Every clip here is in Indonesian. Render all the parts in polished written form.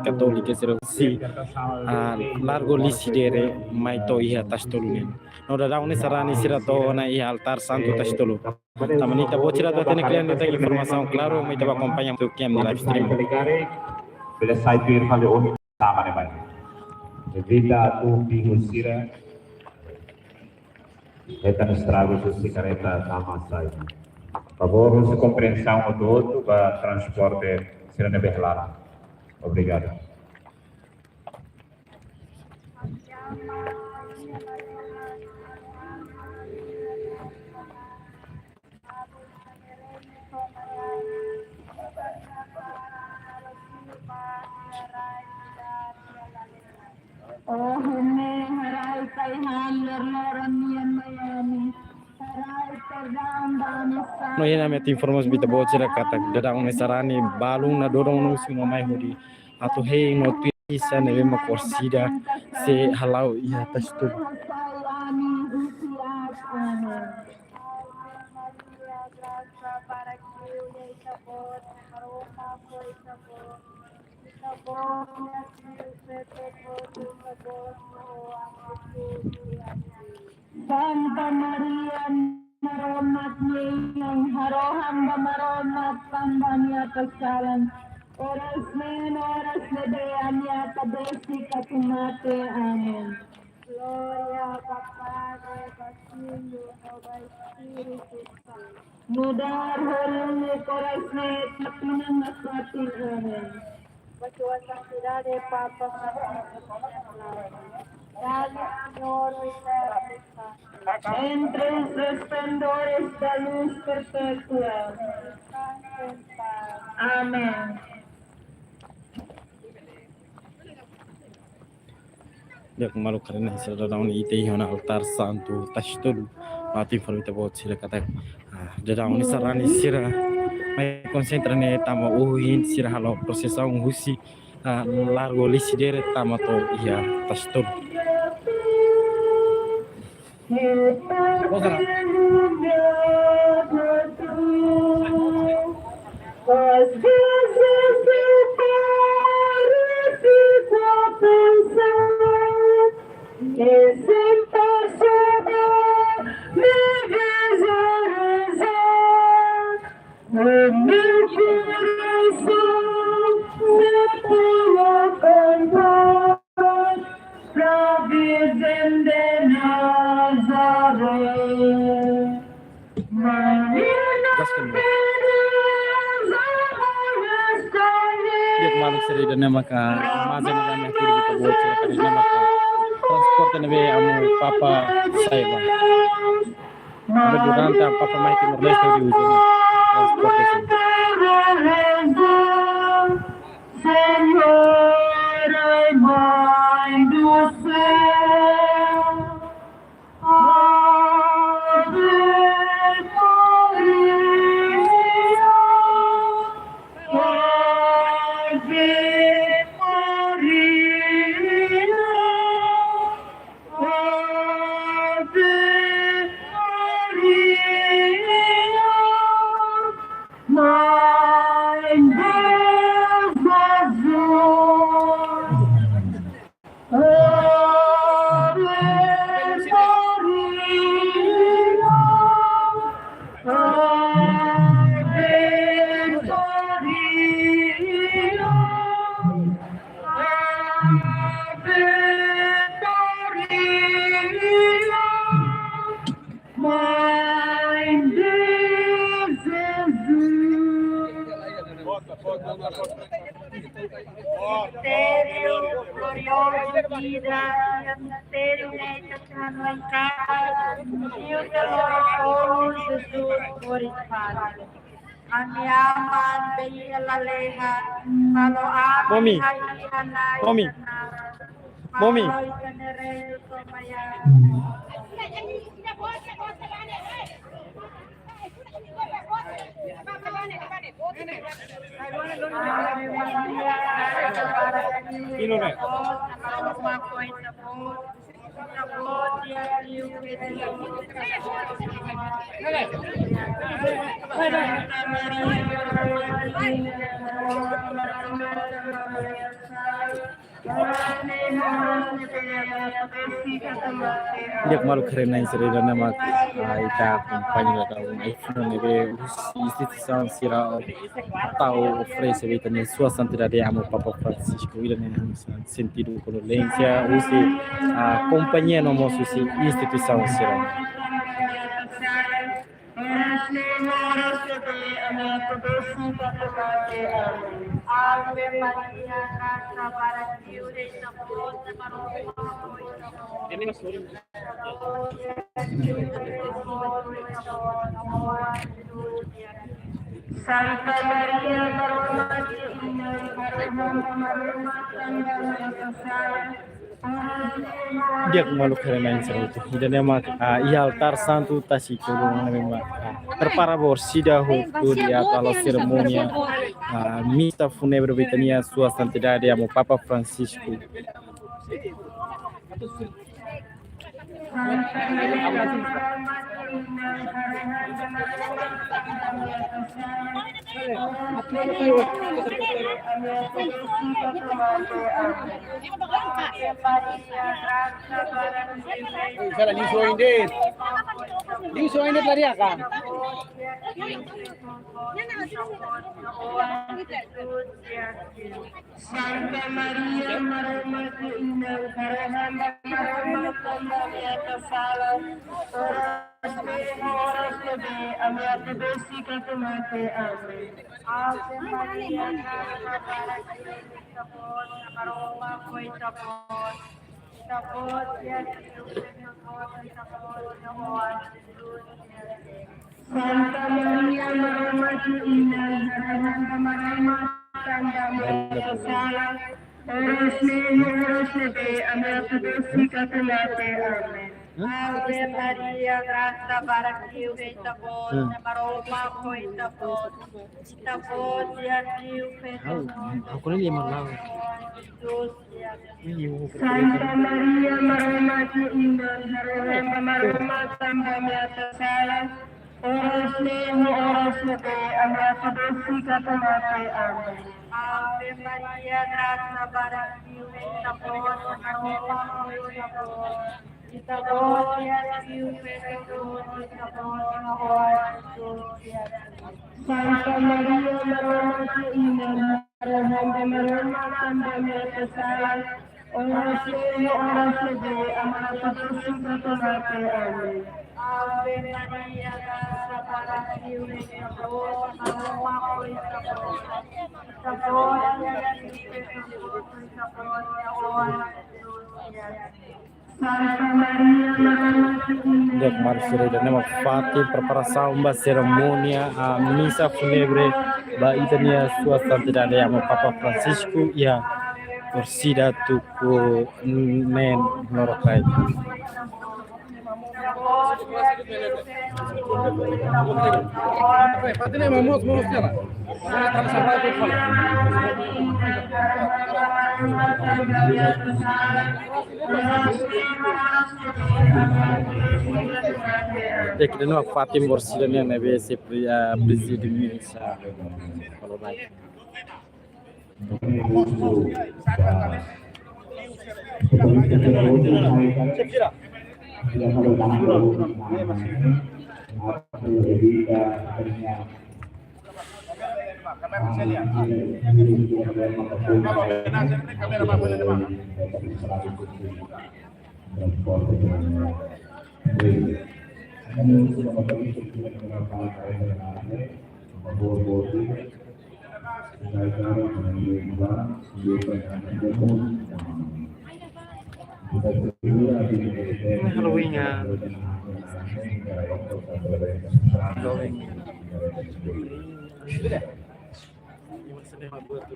cattoliche si largo lisidere mai to iha tastolunen no da daune sarani sirato na iha altar santo tastolu tamanita bocira da tene klian da informação claro mai tava acompanha tu kem di live stream bela site vir van de on sama ne bai vida tu di husira eta no estrago de careta sama sai favor se compreensão do outro para transporte será neberlar obrigado. Oh, hene harai kai haler loran yan mayani. Harai terdam banasa. No yana met informasi bita bocira kata dadang mesarani balung na dorong no simo mai hodi atau hei no pisa ne bema korsida se halau ia tastu Santa Maria Maromat yang haroham bamaromat tambahnya kesalan oras nedeanya kadesi katumate amin. Gloria Padre, Pasilio, Nova Espiritu Santo. Mudar horune corasne tapinan nasati amin. Bachua santidad de Papa Dale, Señor, entre los resplendores de luz perpetua. Amén. yak malu karena sira daun ite hona altar santo tastulu mati formita bocira kata daun sarani sira mai konsentra ne tama uhin sira halo prosesa husi largo lisidere tama to ia tastulu seri dan maka mazan dan yang tiri kita buat karena maka transport nebe amu papa saya bang ada durante papa mai timur leste di ujung transportation Señor, I mind you Mommy. Yak malu keren na sira na mak ita kumpanya la kau iPhone nebe instituição sira tau oferece beta ne sua santidade amo Papa Francisco ila ne sentido condolencia usi a companhia no moço si instituição sira Ave Maria, graça para ti, o rei da força, para o Santa Maria, Maria, dia malu keren na sira itu ida ne mak ia altar santo tasi kulung ne mak terpara borsida hutu dia kalau ceremonia misa fúnebre betania sua santidade amo Papa Francisco Santa Maria, Maria Inang, Karahanda, Maria Kasala, oras gabi, ang mga besi katumate, amen. Ave Maria, gracia para ti, tapos, nakaroma ko'y tapos, tapos, yan, Santa Maria, Maria Inang, Karahanda, Maria Tanda, Maria Kasala, oras gabi, ang mga besi katumate, amen. Ave Maria, graça para ti, o rei da voz, maroma foi da voz, e a ti o aku ni lima lau Santa Maria, maroma ti indan, maroma tamba miata sala, oras nabi, ang rasa besi katamate, amen. Ave Maria, graça para ti, o rei da voz, maroma foi da voz, kita boleh review Facebook, kita boleh Santa Maria, Maria Indah, Rahanda Maria Tanda Kesalahan, oras lebih amanat terus bertobat amin. Ave Maria, graça para ti, o rei da voz, maroma foi da voz, kita boleh review Facebook, kita boleh Santa Maria, dia kemarin sira ida ne mak fati preparação ba ceremonia a misa fúnebre ba itania sua santidade amo Papa Francisco ia torcida tuku nen norokai kita nak Fatim Borsida ni nabi se presiden misa kalau baik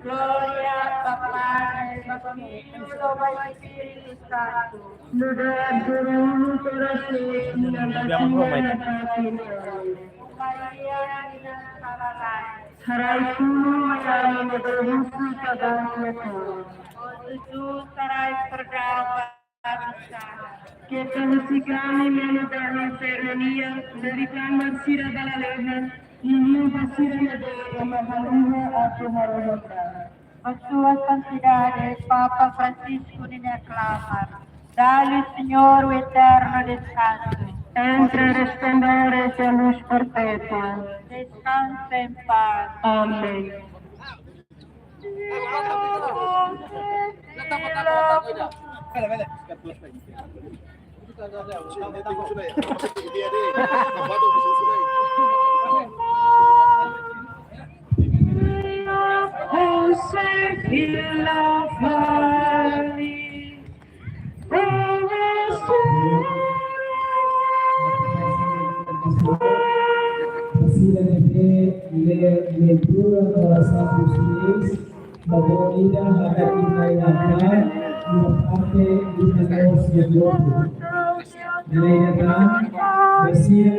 Gloria Bapa dan Hijo y Espíritu Santo. Lugar dulu terus Harai sunu yang berhusu kadang itu sarai terdapat Kita musikani menudahnya seronia dari kamar sirah balalehan ini basirah dari mahaluha atau harohota. Suas santidades, Papa Francisco Nina Clamar, dale Señor o eterno descanso. Entre resplandores de luz perpetua. Descansa en paz. Amén. Lectura para Santos Reis, favorita a la Inaidad, una parte de los de Dios. Inaidad, decía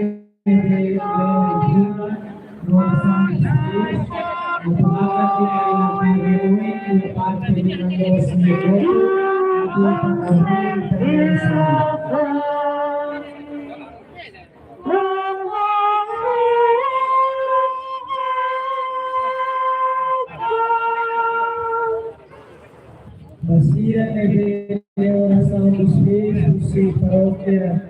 de la lectura para Santos Reis, una parte de la parte de los de Dios. Basira de oração dos filhos e paróquia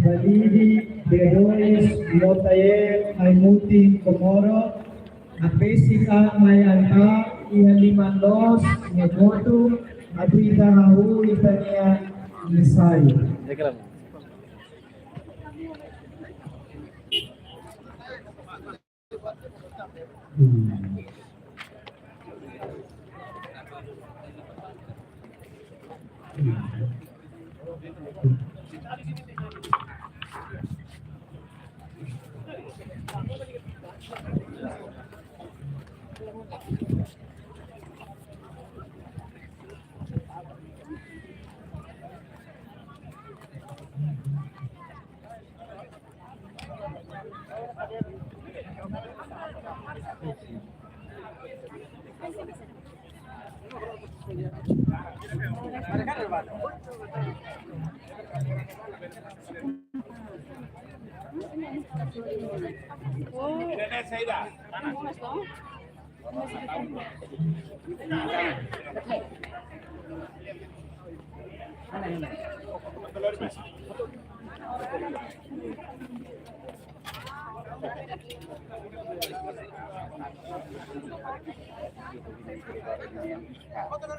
Valide, Berroes, Lotael, Aimuti, Comoro, a Pesica, Mayanta, e Alimandos, Negoto, a Brita Raul e Tania Nisaio.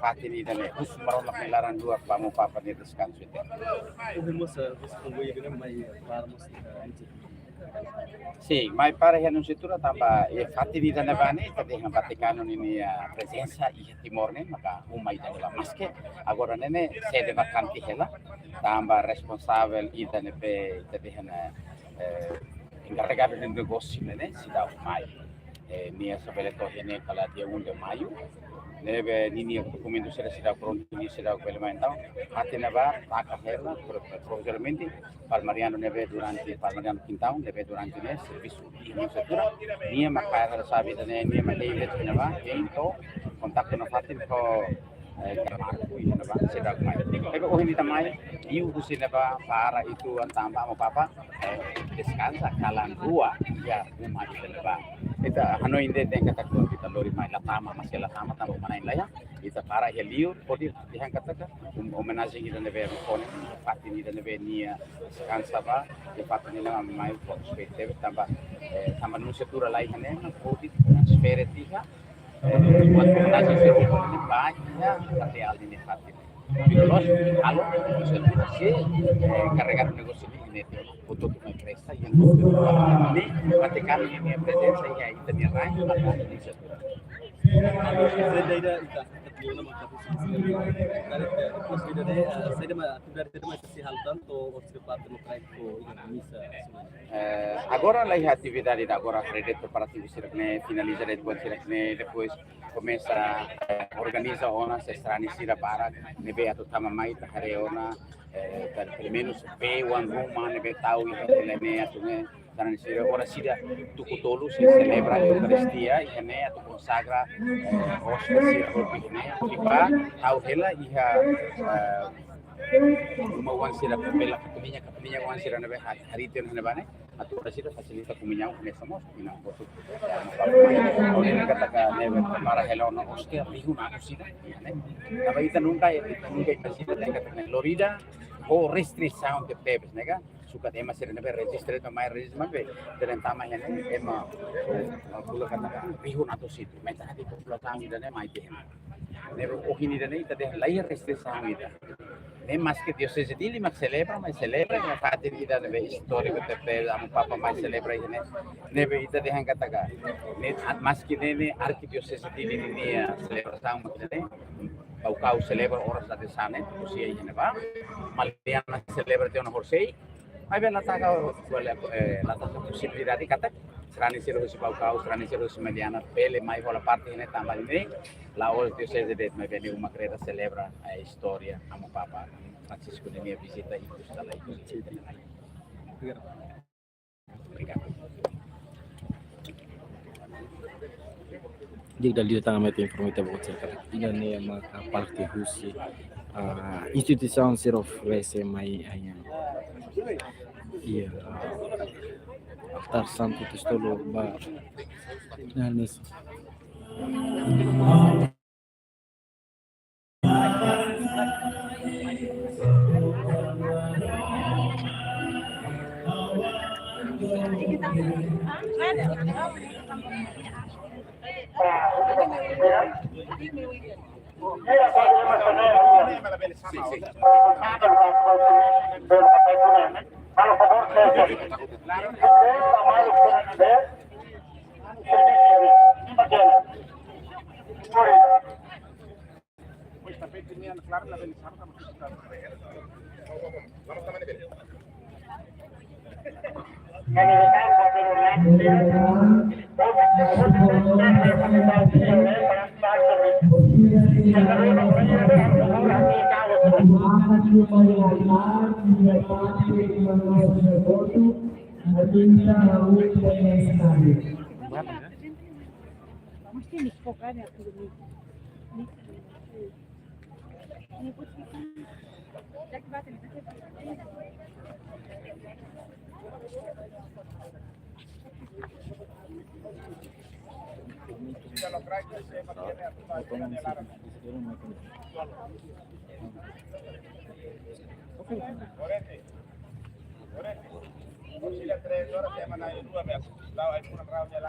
Fatini dan Gus merolak melaran dua pamu papa ni descanso itu. Sì, ma pare che non si trova tamba e fatti di Danavani, tadi yang Vaticano ini presenza di Timor ne, maka umai dan maske, agora nene sede vacanti hela, tamba responsabile di Danepe, tadi yang encarregado de negócio nene, si da umai. Nia sabele to hene kala dia 1 de maio. Nebe nini documento será pronto ni será implementado. Até ba taka hela provisoriamente Palmariano nebe durante Palmariano Quintão nebe durante ne serviço de infraestrutura. Nia makaya sabe ne nia malele neba então contato na fatin ko Marco ini neba será mai. Ebe oh ini tamai iu kusi neba para itu antamba mo papa descansa kalan dua ya rumah itu neba. Ita ano hindi din katakon kita lori mai latama masih latama tambah mana ilaya ita para helio podi dihan kataka homenagem ida neve phone pati ida neve nia kansaba de pati nila mai perspective tambah tambah nusetura lai hane podi spere tiga buat homenagem seru ini banyak material ini pati Terus, kalau nusetura sih carregar negócio ini untuk empresa yang ini Vaticano ini presença e aí também vai para a iniciativa. Agora a atividade agora acredito preparativo será finalizar depois depois começa organiza ona se strani sira para nebe atau tamamai tahareona dan pelo menos B1 Roma nebe tahu ini atau dan sira ora sira tukutolu se celebra a Eucaristia e ne atau consagra hostia sira robine ipa tahu hela iha Mau wan sira pela kaminya wan sira nabe hari itu na bane atau sira fasilita kuminya ne samos ina bosu oleh kata ka nebe para hello no hostia rihu na sira ne aba ita nunca sira de Florida o restrição de pebes nega suka tema sira nebe registre to mai registre be teren tama ya ne ema pula kata rihu na to situ meta di pula tangi dane mai te nebe ohini dane ita de lai restrição ita nem mais que Deus seja dele, mas celebra, na parte de vida nebe histórico te pe, amo papa mais celebra né, nebe ita de hanga taga, ne mais que nene arki Deus seja dele ni a celebração mas né, kau celebra horas da sana, usia aí neba, maliana celebra te ona horsei, aí vem lá taga, lá taga possibilidade kata, serani siro si kau, serani siro si maliana, pele mai bola parte né também né. La hora Deus seja de me vem uma creira celebra a história amo papa Francisco de minha visita e está lá obrigado Jika dali datang met informasi bocor ina ne maka parte Rusia instituição sirof vese mai hanya iya altar santo testolo ba nanis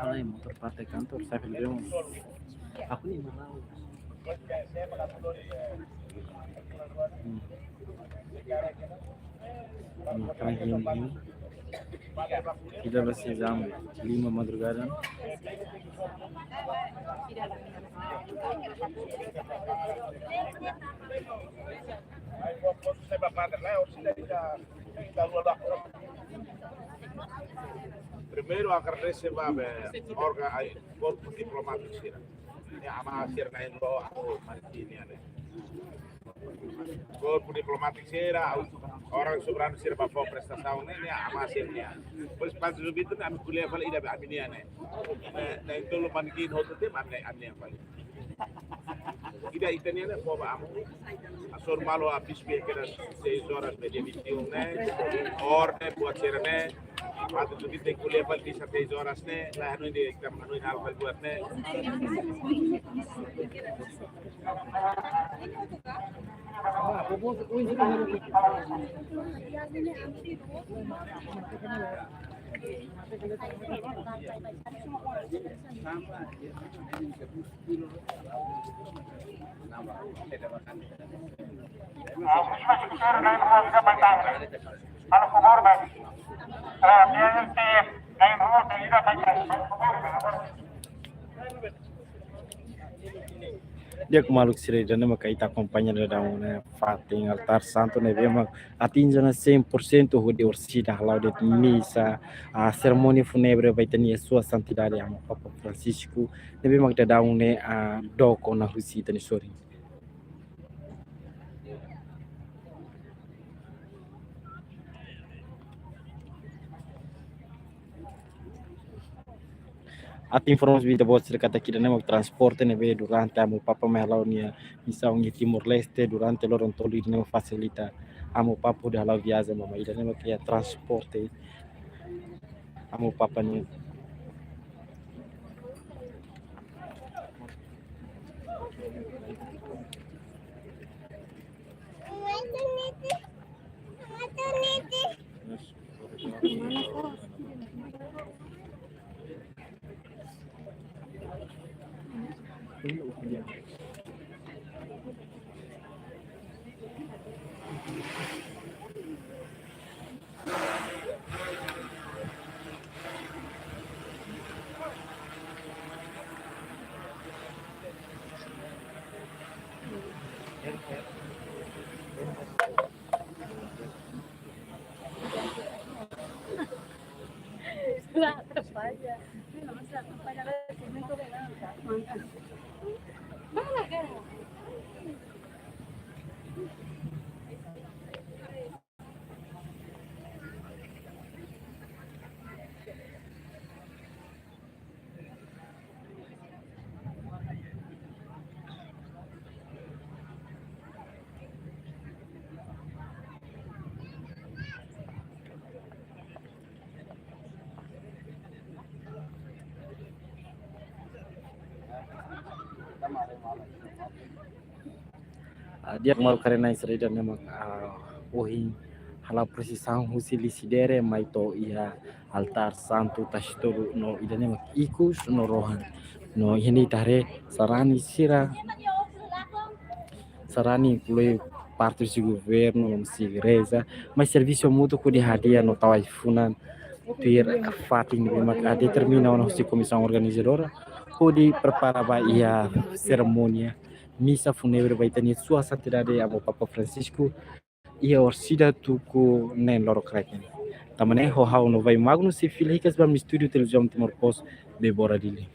Ay, motor parte kantor saya film aku nih mau makanya ini kita masih jam 5 madrugada Primeiro agradecer a corpo diplomático sira. Ya ama sir na indo ako Martini ane. Corpo diplomático sira orang soberano sira ba prestação ne ama sir ne. Pois parte do bitu na kuliah fala ida ba amini ane. Na indo lo pankin hoto te amne fala. Ida italiana po ba amo. Asor malo a bisbe que das 6 horas de 21 ne. Orne buat sira ne. Patut tu kita kuliah balik 6 horas ne, lah anu di kam anu hal hal buat ne. Dia kemaluk sire dana maka ita kompannya da una fating altar santo ne vema atinjana 100% de orsida halau de misa a cerimônia fúnebre vai ter sua santidade amo Papa Francisco ne vema da une a doko na Rusita ni sori Ati informasi vida bot kata kita nema transporte nebe durante amo papa mehalau nia misa ungi Timor Leste durante loro toli nema facilita amo papo de halau viaja mama ida nema kia transporte amo papa ni dia malu karena Israel memang ohin hala precisão husilissidere maito ia altar santo tastoro no ida memang ikus no rohan no ini tare sarani sira sarani pulei parte do governo no si igreja mas serviço mútuo com de hadia no tawaifunan ter fatin memang determina ono si comissão organizadora pode preparar ia cerimônia misa fúnebre vai ter sua santidade amo Papa Francisco e a orsida tuku nen loro kraken tamane ho hau no vai magno se filhicas bam estúdio televisão Timor Post de Bora Dili